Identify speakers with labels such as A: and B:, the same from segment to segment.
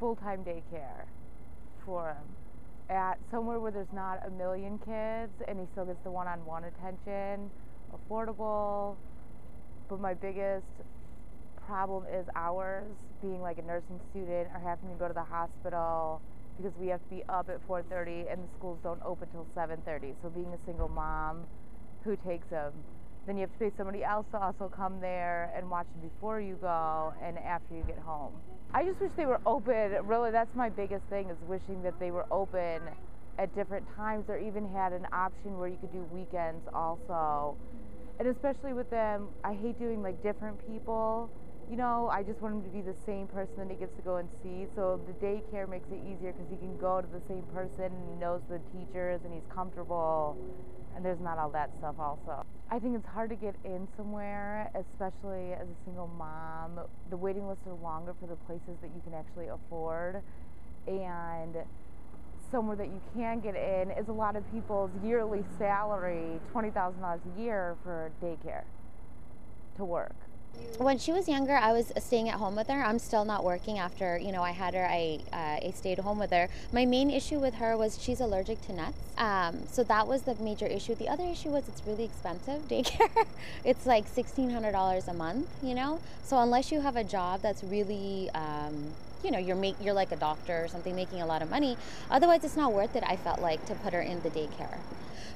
A: full-time daycare for him at somewhere where there's not a million kids and he still gets the one-on-one attention, affordable. But my biggest problem is hours, being like a nursing student or having to go to the hospital because we have to be up at 4:30 and the schools don't open till 7:30. So being a single mom who takes him, then you have to pay somebody else to also come there and watch him before you go and after you get home. I just wish they were open. Really, that's my biggest thing, is wishing that they were open at different times or even had an option where you could do weekends also. And especially with them, I hate doing like different people. You know, I just want him to be the same person that he gets to go and see. So the daycare makes it easier because he can go to the same person and he knows the teachers and he's comfortable. And there's not all that stuff also. I think it's hard to get in somewhere, especially as a single mom. The waiting lists are longer for the places that you can actually afford. And somewhere that you can get in is a lot of people's yearly salary, $20,000 a year for daycare to work.
B: When she was younger, I was staying at home with her. I'm still not working after, I had her. I stayed home with her. My main issue with her was she's allergic to nuts. So that was the major issue. The other issue was it's really expensive, daycare. It's like $1,600 a month, So unless you have a job that's really, you're like a doctor or something, making a lot of money. Otherwise, it's not worth it, I felt like, to put her in the daycare.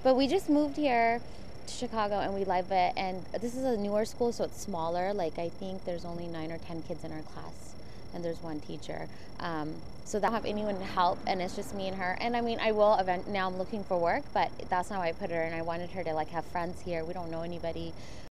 B: But we just moved here to Chicago and we love it, and this is a newer school, so it's smaller. Like, I think there's only 9 or 10 kids in our class and there's one teacher, so they don't have anyone to help, and it's just me and her. And I mean, I will now I'm looking for work, but that's not why I put her, and I wanted her to like have friends here. We don't know anybody,